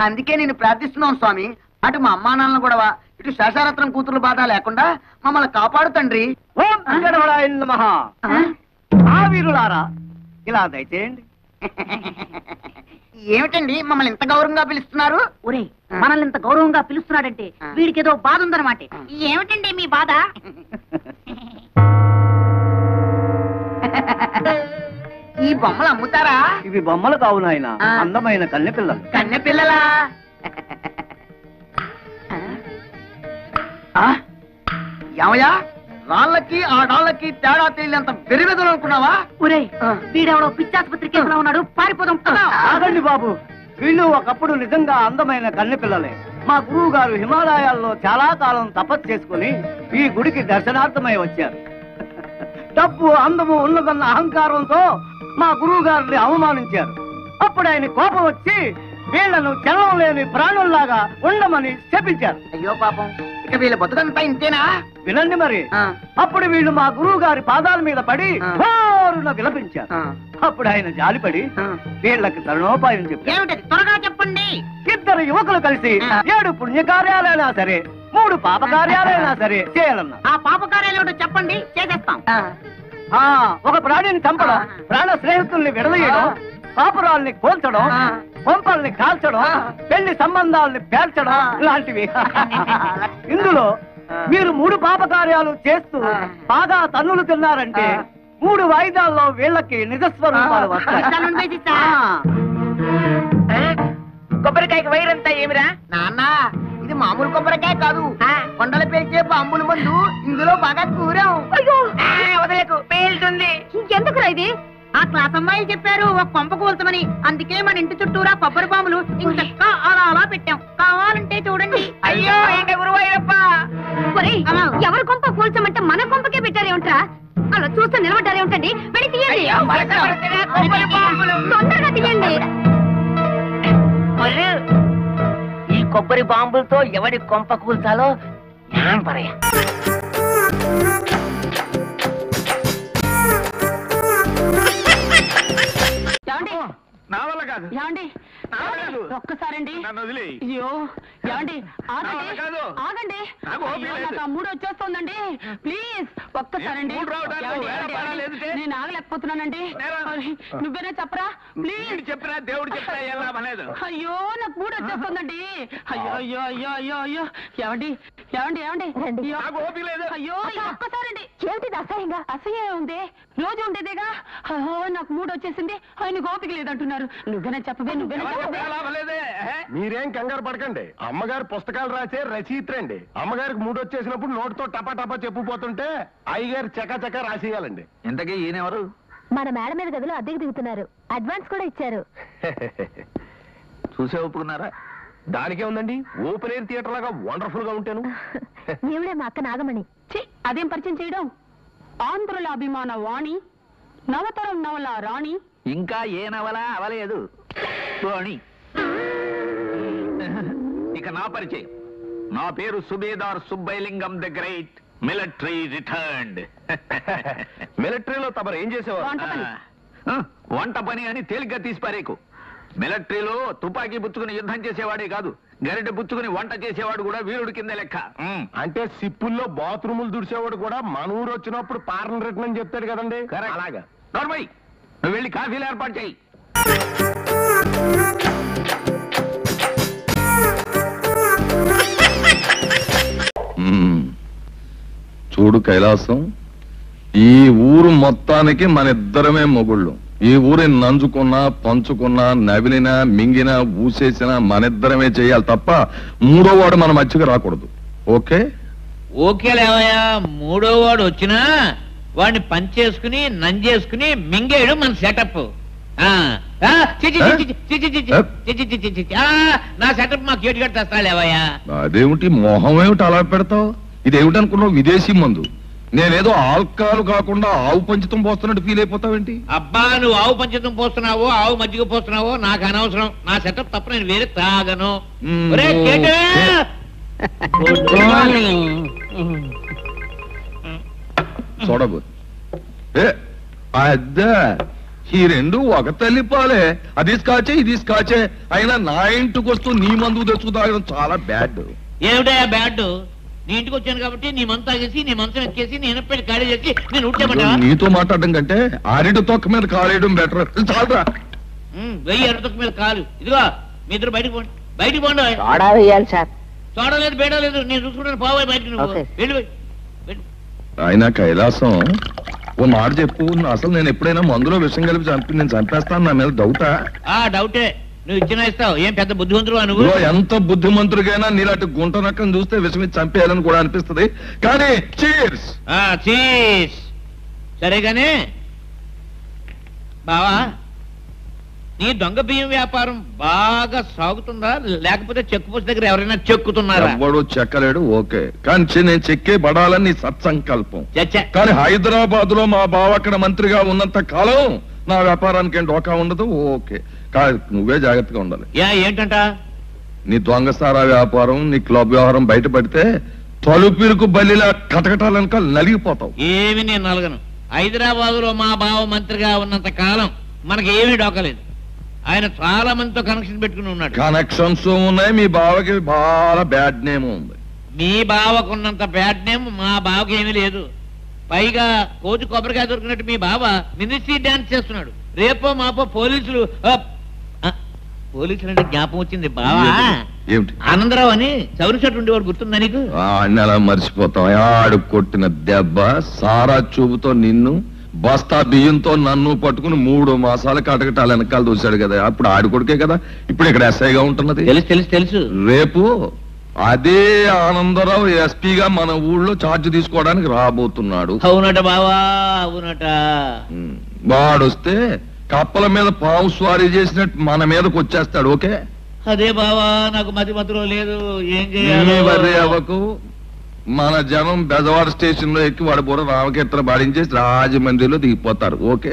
అందుకే నేను ప్రార్థిస్తున్నాం స్వామి. అటు మా అమ్మా నాన్నలు గొడవ, ఇటు శేషారత్నం కూతురు బాధ లేకుండా మమ్మల్ని కాపాడు తండ్రి. వీరులారా ఇలా దయచేయండి. ఏమిటండి మమ్మల్ని ఇంత గౌరవంగా పిలుస్తున్నారు? ఒరే, మనల్ని ఇంత గౌరవంగా పిలుస్తున్నాడంటే వీడికి ఏదో బాధ ఉందన్నమాట. ఏమిటండి మీ బాధ? ఈ బొమ్మలు అమ్ముతారా? ఇవి బొమ్మలు కావు నాయన, అందమైన కన్నె పిల్లలు. కన్నె పిల్లలా? ఏమయ్యా, రాళ్ళకి ఆ రాళ్ళకి తేడా తెలియనంత వెరివెదలు అనుకున్నావా? ఒరే, వీడెవడో పిచ్చాసుపత్రి కేసులో ఉన్నాడు, పారిపోదాం. ఆగండి బాబు, వీళ్ళు ఒకప్పుడు నిజంగా అందమైన కన్నె పిల్లలే. మా గురువు గారు హిమాలయాల్లో చాలా కాలం తపస్సు చేసుకుని ఈ గుడికి దర్శనార్థమై వచ్చారు. డబ్బు అందము ఉన్నదన్న అహంకారంతో మా గురువు గారిని అవమానించారు. అప్పుడు ఆయన కోపం వచ్చి వీళ్లను చలనం లేని ప్రాణుల్లాగా ఉండమని శపించారు. అయ్యో పాపం, ఇక వీళ్ళ బతుకంతా ఇంతేనా? వినండి మరి. అప్పుడు వీళ్ళు మా గురువు గారి పాదాల మీద పడి హోరున విలపించారు. అప్పుడు ఆయన జాలిపడి వీళ్ళకి తరుణోపాయం చెప్పారు. ఏమిటది? త్వరగా చెప్పండి. ఇద్దరు యువకులు కలిసి 7 పుణ్యకార్యాలైనా సరే 3 పాపకార్యాలైనా సరే చేయాలన్నా. ఆ పాపకార్యాలు చెప్పండి, చేసేస్తాం. ఒక ప్రాణిని చంపడం, ప్రాణ స్నేహితుల్ని విడదీయడం, పాపురాల్ని కోల్చడం, పంపల్ని కాల్చడం, పెళ్లి సంబంధాలని పేర్చడం లాంటివి. ఇందులో మీరు 3 పాపకార్యాలు చేస్తూ బాగా తన్నులు తిన్నారంటే 3 వాయిదాల్లో వీళ్ళకి నిజస్వరూపాలు వస్తాయి. కొబ్బరికాయకి వైరంతా ఏమిరా నాన్న? ఇది మామూలు కొబ్బరికాయ కాదు, కొండల పేల్చే బాంబుల మందు. ఇందులో బాగా కూరాం. వదలకు, పేలుతుంది. ఇంకెందుకురా ఇది? ఆ క్లాస్ అమ్మాయి చెప్పారు ఒక కొంప కూల్చమని. అందుకే మన ఇంటి చుట్టూరా కొబ్బరి బాంబులు ఇంకా అలా అలా పెట్టాం. కావాలంటే చూడండి. అయ్యో గురువయ్యప్ప, ఎవరి కొంప కూల్చమంటే మన కొంపకే పెట్టారేమిట్రా? అలా చూస్తూ నిలబడ్డారేమిటండి? వెళ్ళి తీయండి, తొందరగా తీయండి. ఈ కొబ్బరి బాంబులతో ఎవడి కొంప కూల్చాలో నేను పరయ్యా. నా వల్ల కాదు. ఒక్కసారండి. అయ్యో ఏమండి, ఆగండి. మూడు వచ్చేస్తోందండి. ప్లీజ్ ఒక్కసారండి. నేను ఆగలేకపోతున్నానండి. నువ్వేనా చెప్పరా? ప్లీజ్ చెప్పరా, దేవుడు చెప్పరా. అయ్యో నాకు మూడు వచ్చేస్తోందండి. అయ్యో అయ్యో అయ్యో అయ్యో అయ్యో. ఏమండి ఏమండి ఏమండి, అయ్యో ఒక్కసారండి. ఏమిటిది అసహ్యంగా? అసహ్యం ఉంది, రోజు ఉండేదేగా. నాకు మూడు వచ్చేసింది, ఆయన ఓపిక లేదంటున్నారు. నువ్వేనా చెప్పవే, నువ్వేనా చెప్పవే. మీరేం కంగారు పడకండి. అమ్మగారు పుస్తకాలు రాసే రచయిత్రండి. అమ్మగారికి మూడు వచ్చేసినప్పుడు నోటితో టపా టపా చెప్పుపోతుంటే అయ్యగారు చకా రాసేయాలండి. ఇంతకీ ఈయనెవరు? మన మేడ మీద గదిలో అద్దెకి దిగుతున్నారు. అడ్వాన్స్ కూడా ఇచ్చారు. చూసే ఒప్పుకున్నారా? దానికే ఉందండి, ఓపెన్ ఎయిర్ థియేటర్ లాగా వండర్ఫుల్ గా ఉంటాను. నీవుడే మా అక్క నాగమణి. అదేం పరిచయం చేయడం? ఆంధ్రుల అభిమాన వాణి, నవతరం నవల రాణి. ఇంకా ఏ నవల అవలేదు వాణి. ఇక నా పరిచయం. నా పేరు subedar Subbailingam the great, military returned. మిలిటరీలో తమరు ఏం చేసేవారు? వంట పని అని తేలిగ్గా తీసిపారేకు. మిలిటరీలో తుపాకీ పుచ్చుకుని యుద్ధం చేసేవాడే కాదు, గరిటె పుచ్చుకుని వంట చేసేవాడు కూడా వీరుడి కింద లెక్క. అంటే సిప్పుల్లో బాత్రూములు దుడిసేవాడు కూడా మన ఊరు వచ్చినప్పుడు పార్లర్ రిటర్న్ అని చెప్తాడు కదండి. అలాగా. నోర్మై, నువ్వు వెళ్ళి కాఫీలు ఏర్పాటు చేయి. చూడు కైలాసం, ఈ ఊరు మొత్తానికి మన ఇద్దరమే మొగుళ్ళు. ఈ ఊరిని నంచుకున్నా, పంచుకున్నా, నవిలినా, మింగినా, ఊసేసినా మనిద్దరమే చేయాలి తప్ప మూడో వాడు మన మధ్యకి రాకూడదు. ఓకే? ఓకేలేవయ్యా. మూడో వాడు వచ్చినా వాడిని పంచేసుకుని నంజేసుకుని మింగేయడం మన సెటప్. నా సెటప్ మాకు ఏటుగట్టు తెస్తాలేవయ్యా. అదేమిటి మొహం ఏమిటి అలా పెడతావు? ఇదేమిటనుకున్నావు? విదేశీ మందు. నేనేదో ఆల్కహాల్ కాకుండా ఆవు పంచితం పోస్తున్నట్టు ఫీల్ అయిపోతావేంటి? అబ్బా, నువ్వు ఆవు పంచతం పోస్తున్నావో ఆవు మజ్జిగ పోస్తున్నావో నాకు అనవసరం. నా సెటప్ తప్ప నేను వేరే తాగను. చూడబో అద్దా ఈ రెండు ఒక తల్లి పాలే, అది స్కాచే ఇది స్కాచే. అయినా నా ఇంటికి వస్తూ నీ మందు తెచ్చుకు తాగడం చాలా బ్యాడ్. ఏమిటా బ్యాడ్? నీ ఇంటికి వచ్చాను కాబట్టి నీ మందు తాగేసి నీ మంచం ఎక్కేసి నేను పెట్టి ఖాళీ చేసి నేను ఉట్టేమంటా? నీతో మాట్లాడడం కంటే ఆరిటి తొక్క మీద కాలేయడం బెటర్. చాలరా. వెయ్యి అరటి తొక్క మీద కాలు. ఇదిగో మీ ఇద్దరు బయటకు పోండి, బయటకు పోండి. చూడలేదు బేడలేదు, నేను చూసుకుంటాను. పోవాలి బయటకు, నువ్వు వెళ్ళి. ఆయన కైలాసం ఓ మాట చెప్పు, అసలు నేను ఎప్పుడైనా మందులో విషయం కలిపి నేను చంపేస్తాను, నా మీద డౌటా? డౌటే. నువ్వు ఇచ్చిన ఇస్తావు. ఏం పెద్ద బుద్ధిమంతుడు నువ్వు? ఎంత బుద్ధిమంతుడికైనా నీలాంటి గుంట నక్కను చూస్తే విషయం ఇచ్చి చంపేయాలని కూడా అనిపిస్తుంది. కానీ చీర్స్. సరేగానే బావా, నీ దొంగ బియ్యం వ్యాపారం బాగా సాగుతుందా, లేకపోతే చెక్కుపోసి దగ్గర ఎవరైనా చెక్కుతున్నారా? ఎవడు చెక్కలేడు, ఓకే. కానీ నేను చెక్కే పడాలని నీ సత్సంకల్పం. కానీ హైదరాబాద్ లో మా బావ అక్కడ మంత్రిగా ఉన్నంత కాలం నా వ్యాపారానికి ఏం డోకా ఉండదు, ఓకే. కాదు, నువ్వే జాగ్రత్తగా ఉండాలి. ఏంటంట? నీ దొంగసారా వ్యాపారం, నీ క్లబ్ వ్యవహారం బయటపడితే తలుపులకు బల్లిలా కటకటాలనుక నలిగిపోతావు. ఏమి నేను నలగను. హైదరాబాద్ లో మా బావ మంత్రిగా ఉన్నంత కాలం మనకి ఏమీ డోకలేదు. ఆయన చాలా మందితో కనెక్షన్ పెట్టుకుని ఉన్నాడు. కనెక్షన్స్ ఉన్నాయి. మీ బావకి బాగా బ్యాడ్ నేమ్ ఉంది. మీ బావకున్నంత బ్యాడ్ నేమ్ మా బావకి ఏమీ లేదు. పైగా కోతి కొబ్బరికాయ దొరికినట్టు మీ బావ మినిస్ట్రీ డాన్స్ చేస్తున్నాడు. రేపో మాపో పోలీసులు అంటే జ్ఞాపం వచ్చింది బావా. ఏమిటి? ఆనందరావు అని చౌరి షర్ట్ ఉండేవాడు, గుర్తుందా నీకు? అలా మర్చిపోతాం. ఆడు కొట్టిన దెబ్బ సారా చూపుతో నిన్ను, బస్తా బియ్యంతో నన్ను పట్టుకుని 3 మాసాలు కటకటాలు వెనకాల దూశాడు కదా. అప్పుడు ఆడి కొడుకే కదా ఇప్పుడు ఇక్కడ ఎస్ఐగా ఉంటున్నది. తెలుసు. రేపు అదే ఆనందరావు ఎస్పీగా మన ఊళ్ళో ఛార్జ్ తీసుకోవడానికి రాబోతున్నాడు. అవునట బావా, అవునట. వాడొస్తే కప్పల మీద పావు స్వారీ చేసినట్టు మన మీదకి వచ్చేస్తాడు, ఓకే? అదే బావా, నాకు మతిలో లేదు. ఏం చేయాలి? అవ్వకు. మన జనం బెజవాడ స్టేషన్ లో ఎక్కి వాడి బుర్ర రామకీర్తన పాడించేసి రాజమండ్రిలో దిగిపోతారు, ఓకే?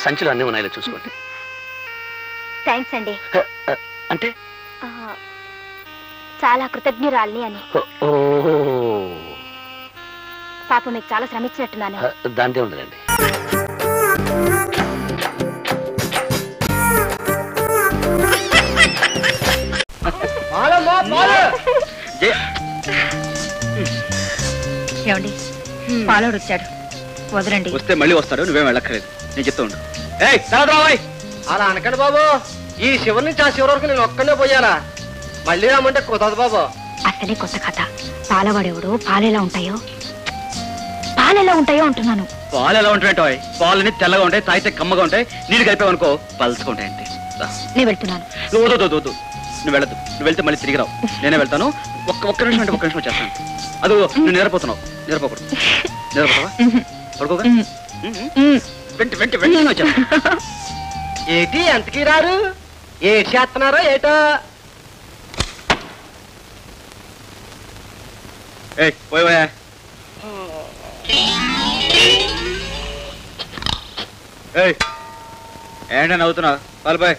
సంచులు అన్నీ ఉన్నాయో చూసుకోండి. థ్యాంక్స్ అండి. అంటే చాలా కృతజ్ఞురాల్ని అని. పాప మీకు చాలా శ్రమించినట్టున్నాను. దాంతే ఉండదండి. ఏమండి, పాలోడు వచ్చాడు, వదలండి. వస్తే మళ్ళీ వస్తాడు, నువ్వేం వెళ్ళక్కర్లేదు, నేను చెప్తా ఉండు. అలా అనకండి బాబు. ఈ శివరి నుంచి ఆ శివరి వరకు నేను ఒక్కనే పోయాలా? మళ్ళీ రామంటే కుదరదు బాబు. అసలే కొత్త కథ. పాలవాడేవుడు పాలెలా ఉంటాయో పాలెలా ఉంటాయో అంటున్నాను. పాలు ఎలా ఉంటాయి? పాలని తెల్లగా ఉంటాయి, తాగితే కమ్మగా ఉంటాయి, నీళ్ళు కలిపావనుకో పలుచుకుంటాయి అంతే. నేను వెళ్తున్నాను. నువ్వు నువ్వు వెళ్ళదు. నువ్వు వెళ్తే మళ్ళీ తిరిగి రావు, నేనే వెళ్తాను. ఒక్క నిమిషం అంటే ఒక్క నిమిషం వచ్చేస్తాను. అది నువ్వు నిద్రపోతున్నావు, నిద్రపోకూడదు. నిద్రపోతావా? పడుకోగా వెంట వెంట వెంటనే వచ్చాను. ఏటి ఎంతకీ రారు? ఏటి చేస్తున్నారో ఏటో. పోయా ఏంటని అవుతున్నావు పాల్బాయ్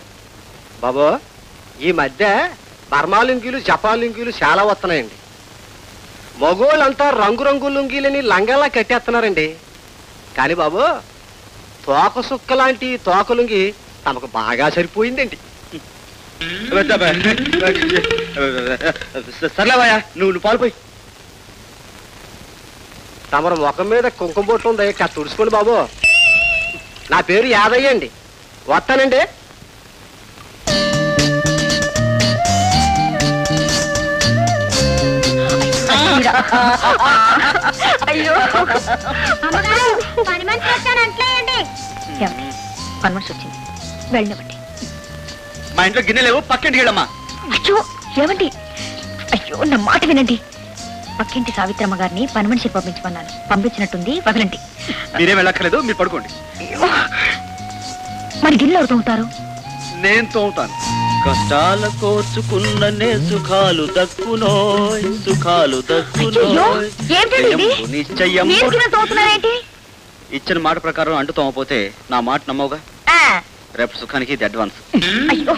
బాబు ఈ మధ్య బర్మా లుంగీలు జపాన్ లుంగీలు చాలా వస్తున్నాయండి. మగోళ్ళంతా రంగురంగు లుంగీలని లంగల్లా కట్టేస్తున్నారండి. కానీ బాబు తోక సుక్క లాంటి తోక లుంగి తమకు బాగా సరిపోయిందండి. సర్లేవయ్యా నువ్వు పాల్పోయి. తమరు ముఖం మీద కుంకుమ బొట్లు ఉంది, తుడుచుకోండి బాబు. నా పేరు యాదయ్య అండి, వస్తానండి. అయ్యో పని మనిషి వచ్చానంటేయండి. పని మనిషి వచ్చింది, వెళ్ళినవ్వండి. మా ఇంట్లో గిన్నె లేవు, పక్కింటికి వెళ్ళమ్మా. అయ్యో ఏమండి, అయ్యో నా మాట వినండి. పక్కింటి సావిత్రమ్మ గారిని పని మనిషి పంపించమన్నాను, పంపించినట్టుంది, వదలండి. మీరేం వెళ్ళక్కర్లేదు, మీరు పడుకోండి. మరి గిన్నెలు ఎవరు తోముతారు? నేను తోముతాను. కష్టాల కోర్చుకున్ననే సుఖాలు దక్కునోయ్, సుఖాలు దక్కునోయ్. ఇచ్చిన మాట ప్రకారం అంటు తోమపోతే నా మాట నమ్మవుగా. రేపు సుఖానికి ఇది అడ్వాన్స్. అయ్యో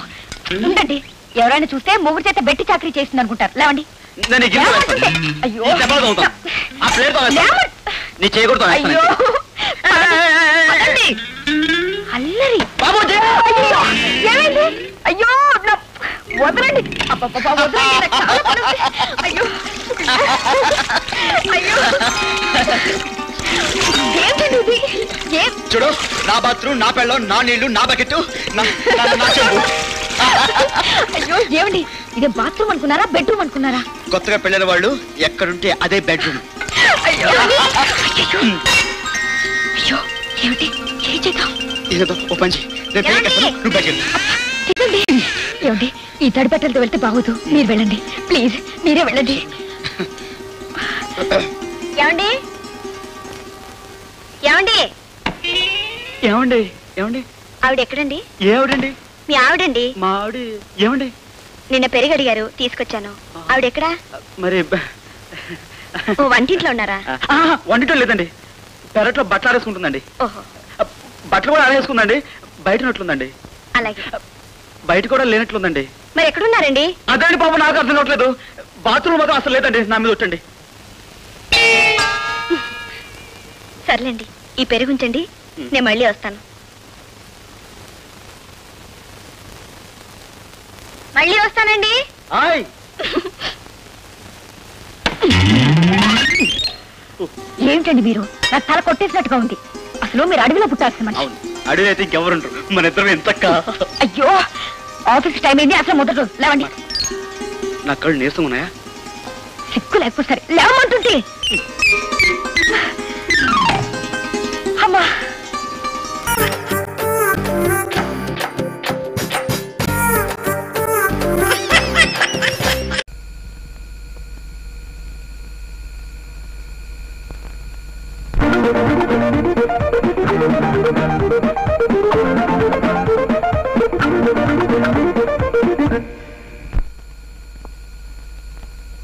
ఉండండి, ఎవరైనా చూస్తే మొగుడు చేత బెట్టి చాకరీ చేస్తుంది అనుకుంటారు. లేవండి. నీ చేయకూడదు. అల్లరి ఏమైంది? అయ్యో వదలండి, వదలండి. అయ్యో అయ్యో చూడు, నా బాత్రూమ్, నా పెళ్ళం, నా నీళ్లు, నా బకెట్టు, అయ్యో ఏమండి, ఇదే బాత్రూమ్ అనుకున్నారా, బెడ్రూమ్ అనుకున్నారా? కొత్తగా పెళ్ళిన వాళ్ళు ఎక్కడుంటే అదే బెడ్రూమ్. అయ్యో అయ్యో ఏమిటి, ఏం చేద్దాం? ఏదో ఓ పంచి, నువ్వు బయటకెళ్ళు. ఏమండి, ఈ తడి బట్టలతో వెళ్తే బాగోదు, మీరు వెళ్ళండి ప్లీజ్, మీరే వెళ్ళండి. ఏమండి ఏమండి ఏమండి ఏమండి ఆవిడ ఎక్కడండి? ఏమిటండి? మీ ఆవిడండి. మా ఆవిడ ఏమండి? నిన్న పెరుగు అడిగారు, తీసుకొచ్చాను. ఆవిడ ఎక్కడా? మరి వంటింట్లో ఉన్నారా? వంటింట్లో లేదండి, పెరట్లో బట్టలు ఆరేసుకుంటుందండి. ఓహో, బట్టలు కూడా ఆరేసుకుందండి, బయట ఉన్నట్లుందండి. అలాగే. బయట కూడా లేనట్లుందండి. మరి ఎక్కడున్నారండి? అదండి పాపం, నాకు అర్థం కావట్లేదు. బాత్రూమ్ మాత్రం అసలు లేదండి, నా మీద వచ్చండి. సర్లేండి, ఈ పెరుగుంచండి, నేను మళ్ళీ వస్తాను. మళ్ళీ వస్తానండి. ఏమిటండి మీరు, నాకు తల కొట్టేసినట్టుగా ఉంది. అసలు మీరు అడవిలో పుట్టాల్సిన మనిషి. అడవి అయితే ఇంకెవరుంటారు, మన ఇద్దరం ఎంత. అయ్యో ఆఫీస్ టైం అయింది, అసలు మొదటి రోజు. లేవండి. నా కళ్ళు నీరసం ఉన్నాయా? సిక్కు లేకపోతే సరే, లేవమంటుంటే. అమ్మా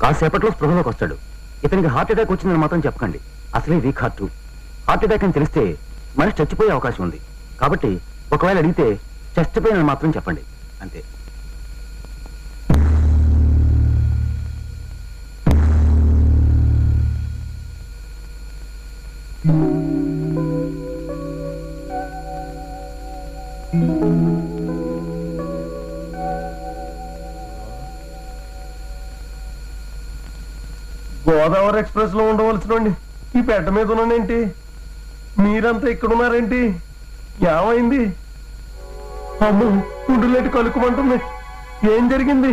కాసేపట్లో స్పృహలోకి వస్తాడు. ఇతనికి హార్ట్ అటాక్ వచ్చిందని మాత్రం చెప్పకండి, అసలే వీక్ హార్ట్. హార్ట్ అటాక్ అని తెలిస్తే మనిషి చచ్చిపోయే అవకాశం ఉంది. కాబట్టి ఒకవేళ అడిగితే చెస్ట్ పెయిన్ అని మాత్రం చెప్పండి, అంతే. గోదావరి ఎక్స్ప్రెస్ లో ఉండవలసినండి ఈ పెట్ట మీద ఉన్నానేంటి? మీరంతా ఇక్కడున్నారేంటి? ఏమైంది? అమ్మ గుండెలేటి కలుక్కుమంటుంది. ఏం జరిగింది?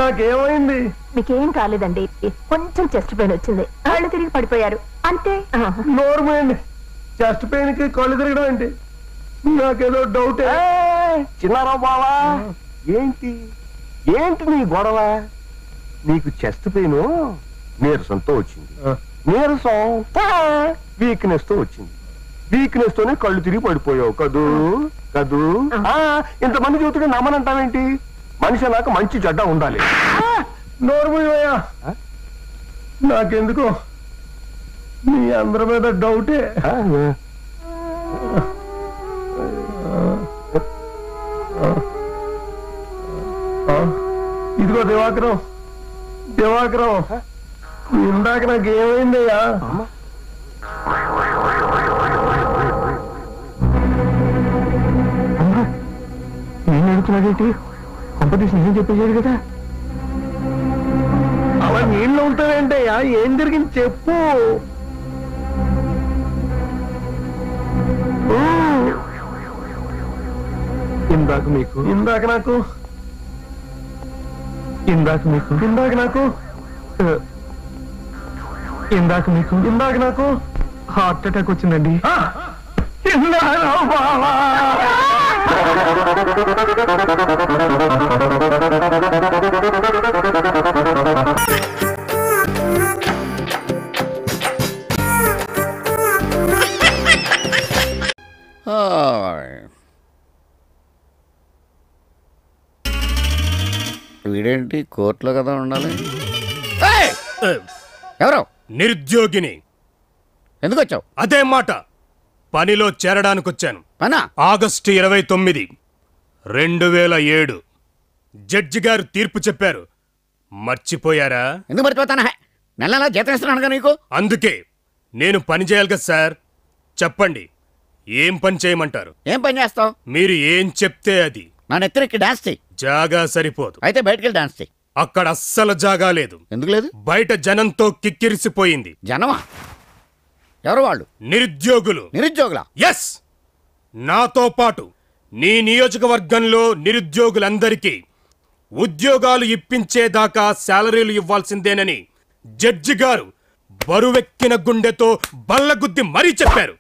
నాకేమైంది? మీకేం కాలేదండి, కొంచెం చెస్ట్ పెయిన్ వచ్చింది, కళ్ళు తిరిగి పడిపోయారు అంతే. నోర్మల్. చెస్ట్ పెయిన్ కి కళ్ళు తిరగడం ఏంటి? నాకేదో డౌట్. చిన్నారావు బావా, ఏంటి ఏంటి నీ గొడవ? నీకు చెస్ట్ పెయిన్ నీరసంతో వచ్చింది, నీరసం వీక్నెస్ తో వచ్చింది, వీక్నెస్ తోనే కళ్ళు తిరిగి పడిపోయావు కదూ కదూ. ఇంతమంది చూస్తుంటే నమ్మనంటావేంటి? మనిషి నాకు మంచి చెడ్డ ఉండాలి. నోర్మయ్యా, నాకెందుకో మీ అందరి మీద డౌటే. ఇదిగో దివాకరం, దివాకరం, ఇందాక నాకు ఏమైందయ్యా? నేను అడుగుతున్నాడేంటి? కంపెనీస్ నిజం చెప్పేసాడు కదా. అలా నీళ్ళు ఉంటావేంటయ్యా? ఏం జరిగింది చెప్పు. ఇందాక మీకు ఇందాక నాకు ఇందాక మీకు ఇందాక నాకు ఇందాక మీకు ఇందాక నాకు హార్ట్ అటాక్ వచ్చిందండి. వీడేంటి కోర్టులో కదా ఉండాలి? ఎవరు? నిరుద్యోగిని. ఎందుకు వచ్చావు? అదే మాట, పనిలో చేరడానికి వచ్చాను. పనా? ఆగస్టు 29, 2007 జడ్జి గారు తీర్పు చెప్పారు. మర్చిపోయారా? ఎందుకు మర్చిపోతానా? నెలలా జీతం ఇస్తున్నాను నీకు. అందుకే నేను పని చేయాలి కదా సార్. చెప్పండి, ఏం పని చేయమంటారు? ఏం పని చేస్తావు? మీరు ఏం చెప్తే అది. నా నెత్తిరెక్కి డాన్స్ చెయ్యి. జాగా సరిపోదు. అయితే బయటకెళ్ళి డాన్స్ చెయ్యి. అక్కడ అస్సలు జాగా లేదు. ఎందుకు లేదు? బయట జనంతో కిక్కిరిసిపోయింది. జనమా? ఎవరు వాళ్ళు? నిరుద్యోగులు. నిరుద్యోగులా? ఎస్. నాతో పాటు నీ నియోజకవర్గంలో నిరుద్యోగులందరికీ ఉద్యోగాలు ఇప్పించేదాకా శాలరీలు ఇవ్వాల్సిందేనని జడ్జి గారు బరువెక్కిన గుండెతో బల్లగుద్ది మరీ చెప్పారు.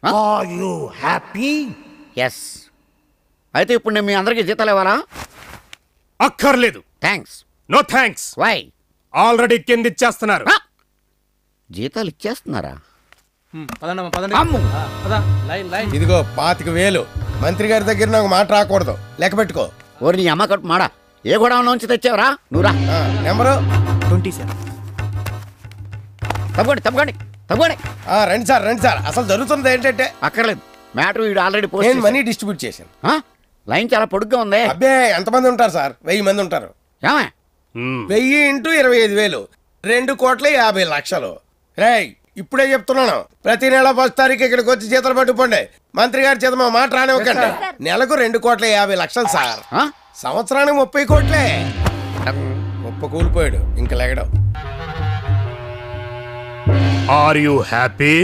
ఎస్. అయితే ఇప్పుడు నేను మీ అందరికీ జీతాలు ఇవ్వాలా? అక్కర్లేదు. Thanks. No thanks. Why? Already కింద ఇచ్చేస్తున్నారు. జీతాలు ఇచ్చేస్తున్నారా? ఇదిగో 25,000 మంత్రి గారి దగ్గర నాకు మాట రాకూడదు, లెక్క పెట్టుకో. ఓరి నీ అమ్మ కట్టు మాడా, ఏ గోడౌన్లోంచి తెచ్చావరా? నువ్వురా. నెంబరు 27. తప్పకండి. రండి సార్. అసలు జరుగుతుంది ఏంటంటే అక్కర్లేదు. మ్యాటర్ వీడు ఆల్రెడీ పోస్ట్ మనీ డిస్ట్రిబ్యూట్ చేశాను. లైన్ చాలా పొడుగ్గా ఉంది. అబ్బే ఎంతమంది ఉంటారు సార్? 1000 మంది ఉంటారు. 1000 ఇంటూ 25,000 2,50,00,000. రేయ్, ఇప్పుడే చెప్తున్నాను, ప్రతి నెల 1 తారీఖు ఇక్కడికి వచ్చి జీతాలు పట్టుకోండి. మంత్రి గారి చేత మా మాట రానివ్వకండి. నెలకు 2,50,00,000 సార్. సంవత్సరానికి 30 కోట్లే. ముప్ప కూలిపోయాడు, ఇంకా లెగడం. Are you happy?